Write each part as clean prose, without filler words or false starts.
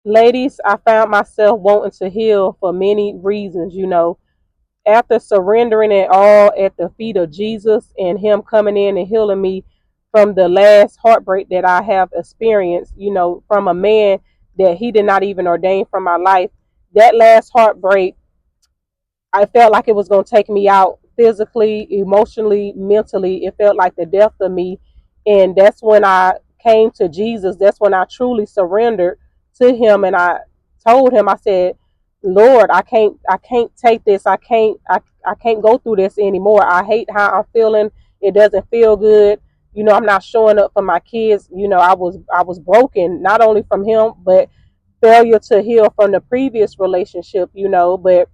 Ladies, I found myself wanting to heal for many reasons, after surrendering it all at the feet of Jesus and Him coming in and healing me from the last heartbreak that I have experienced, from a man that He did not even ordain for my life. That last heartbreak, I felt like it was going to take me out physically, emotionally, mentally. It felt like the death of me. And that's when I came to Jesus. That's when I truly surrendered to Him. And I told Him, I said, Lord, I can't take this. I can't go through this anymore. I hate how I'm feeling. It doesn't feel good. I'm not showing up for my kids. I was broken, not only from him, but failure to heal from the previous relationship, but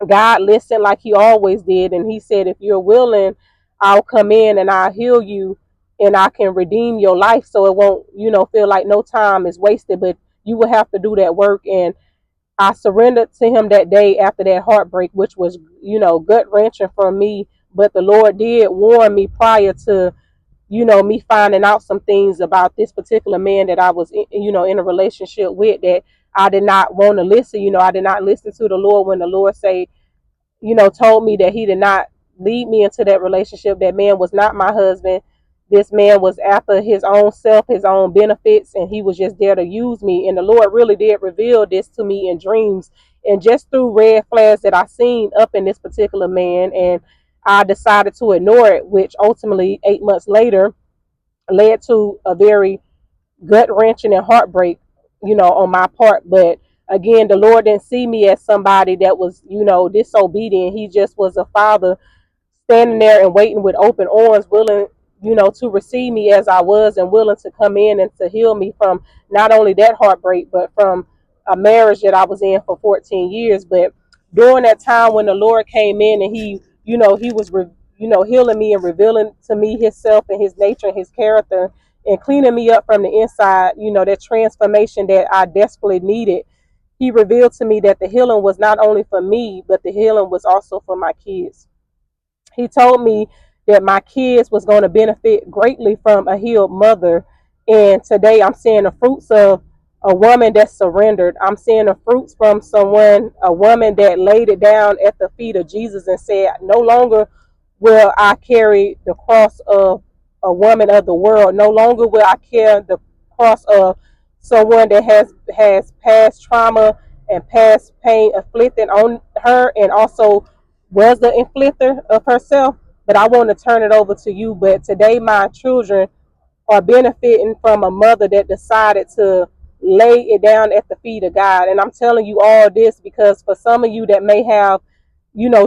God listened like He always did, and He said, if you're willing, I'll come in and I'll heal you and I can redeem your life so it won't, feel like no time is wasted, but you will have to do that work. And I surrendered to Him that day after that heartbreak, which was, gut wrenching for me. But the Lord did warn me prior to, me finding out some things about this particular man that I was, in a relationship with, that I did not want to listen. I did not listen to the Lord when the Lord say, told me that He did not lead me into that relationship. That man was not my husband. This man was after his own self, his own benefits, and he was just there to use me. And the Lord really did reveal this to me in dreams and just through red flags that I seen up in this particular man. And I decided to ignore it, which ultimately 8 months later led to a very gut wrenching and heartbreak, on my part. But again, the Lord didn't see me as somebody that was, disobedient. He just was a father standing there and waiting with open arms, willing, to receive me as I was and willing to come in and to heal me from not only that heartbreak, but from a marriage that I was in for 14 years. But during that time when the Lord came in and He was, healing me and revealing to me Himself and His nature and His character and cleaning me up from the inside, that transformation that I desperately needed. He revealed to me that the healing was not only for me, but the healing was also for my kids. He told me that my kids was going to benefit greatly from a healed mother. And today I'm seeing the fruits of a woman that surrendered. I'm seeing the fruits from a woman that laid it down at the feet of Jesus and said, no longer will I carry the cross of a woman of the world. No longer will I carry the cross of someone that has past trauma and past pain afflicted on her, and also was the inflictor of herself. But I want to turn it over to you. But today my children are benefiting from a mother that decided to lay it down at the feet of God. And I'm telling you all this because for some of you that may have,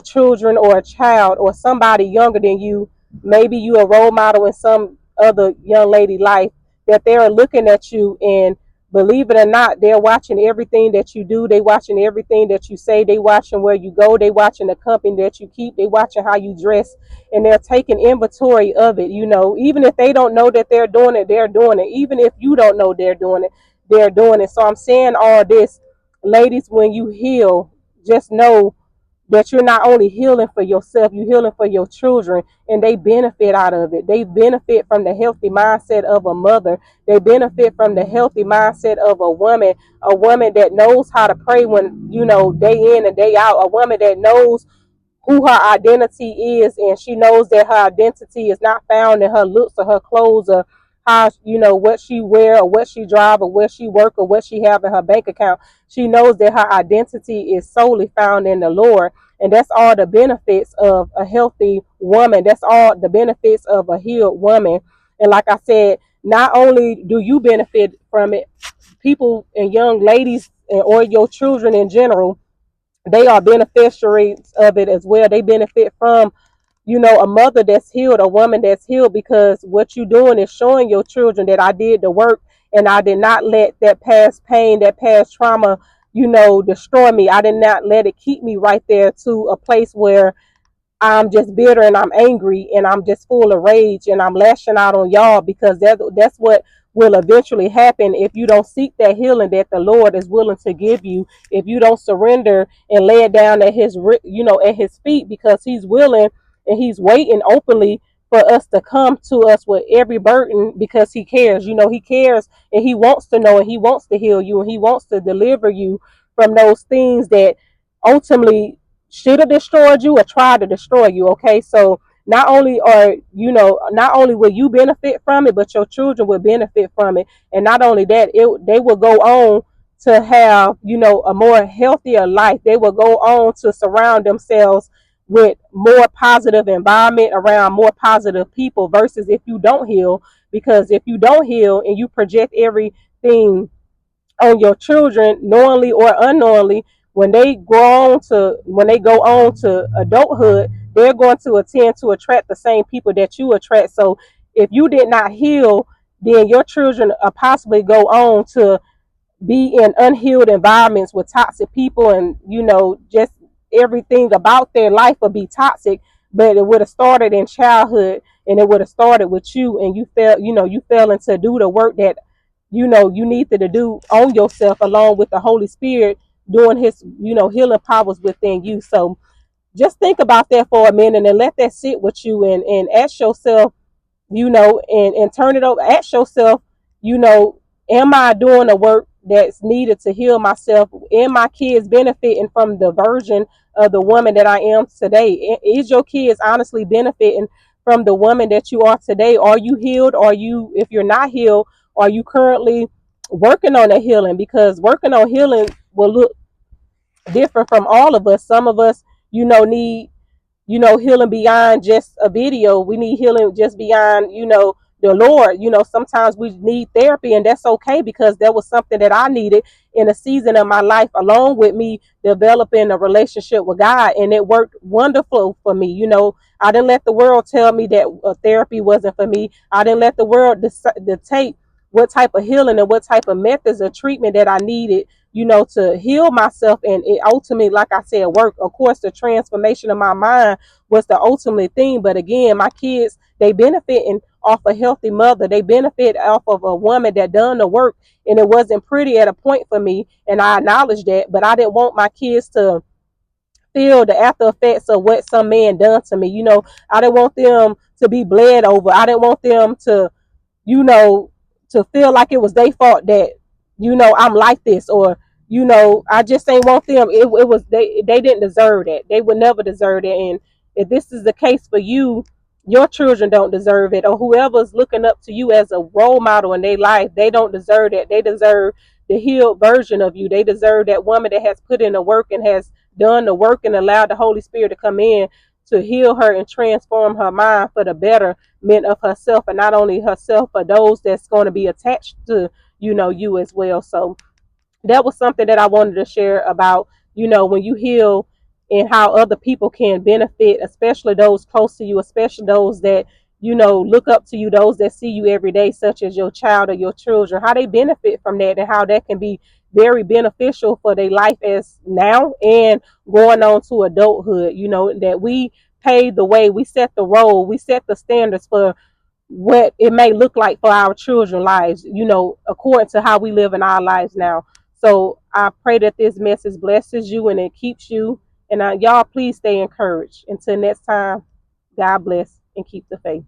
children or a child or somebody younger than you, maybe you a role model in some other young lady life, that they're looking at you, and believe it or not, they're watching everything that you do. They watching everything that you say. They watching where you go. They watching the company that you keep. They watching how you dress, and they're taking inventory of it. Even if they don't know that they're doing it, they're doing it. Even if you don't know they're doing it, they're doing it. So I'm saying all this, ladies, when you heal, just know that you're not only healing for yourself, you're healing for your children, and they benefit out of it. They benefit from the healthy mindset of a mother. They benefit from the healthy mindset of a woman that knows how to pray when, day in and day out, a woman that knows who her identity is, and she knows that her identity is not found in her looks or her clothes or how, what she wear or what she drive or where she work or what she have in her bank account. She knows that her identity is solely found in the Lord. And that's all the benefits of a healthy woman. That's all the benefits of a healed woman. And like I said, not only do you benefit from it, people and young ladies or your children in general, they are beneficiaries of it as well. They benefit from, a mother that's healed, a woman that's healed, because what you're doing is showing your children that I did the work and I did not let that past pain, that past trauma, destroy me. I did not let it keep me right there to a place where I'm just bitter and I'm angry and I'm just full of rage and I'm lashing out on y'all, because that's what will eventually happen if you don't seek that healing that the Lord is willing to give you. If you don't surrender and lay it down at at His feet, because He's willing and He's waiting openly for us to come to us with every burden because he cares. He cares, and he wants to know, and he wants to heal you, and he wants to deliver you from those things that ultimately should have destroyed you or tried to destroy you. Okay, so not only will you benefit from it, but your children will benefit from it. And not only that, they will go on to have, a more healthier life. They will go on to surround themselves with more positive environment, around more positive people, versus if you don't heal. Because if you don't heal and you project everything on your children, knowingly or unknowingly, when they go on to adulthood, they're going to attend to attract the same people that you attract. So if you did not heal, then your children possibly go on to be in unhealed environments with toxic people, and just everything about their life will be toxic. But it would have started in childhood, and it would have started with you, and you fell into do the work that you needed to do on yourself, along with the Holy Spirit doing his healing powers within you. So just think about that for a minute and let that sit with you, and ask yourself, and turn it over. Ask yourself, am I doing the work that's needed to heal myself? Am my kids benefiting from the version of the woman that I am today? Is your kids honestly benefiting from the woman that you are today? Are you healed? If you're not healed, are you currently working on a healing? Because working on healing will look different from all of us. Some of us, need healing beyond just a video. We need healing just beyond, the Lord. Sometimes we need therapy, and that's okay, because that was something that I needed in a season of my life, along with me developing a relationship with God, and it worked wonderful for me. I didn't let the world tell me that therapy wasn't for me. I didn't let the world dictate what type of healing and what type of methods of treatment that I needed, to heal myself. And it ultimately, like I said, work. Of course, the transformation of my mind was the ultimate thing. But again, my kids, they benefiting off a healthy mother. They benefit off of a woman that done the work. And it wasn't pretty at a point for me, and I acknowledge that. But I didn't want my kids to feel the after effects of what some man done to me. I didn't want them to be bled over. I didn't want them you know, to feel like it was their fault that, I'm like this, or, I just ain't want them. It was they didn't deserve that. They would never deserve it. And if this is the case for you, your children don't deserve it, or whoever's looking up to you as a role model in their life, they don't deserve that. They deserve the healed version of you. They deserve that woman that has put in the work and has done the work and allowed the Holy Spirit to come in to heal her and transform her mind for the betterment of herself, and not only herself, but those that's going to be attached to you as well. So that was something that I wanted to share about, when you heal, and how other people can benefit, especially those close to you, especially those that, look up to you, those that see you every day, such as your child or your children, how they benefit from that, and how that can be very beneficial for their life as now and going on to adulthood. That we pave the way, we set the role, we set the standards for what it may look like for our children's lives, according to how we live in our lives now. So I pray that this message blesses you and it keeps you. And y'all, please stay encouraged. Until next time, God bless and keep the faith.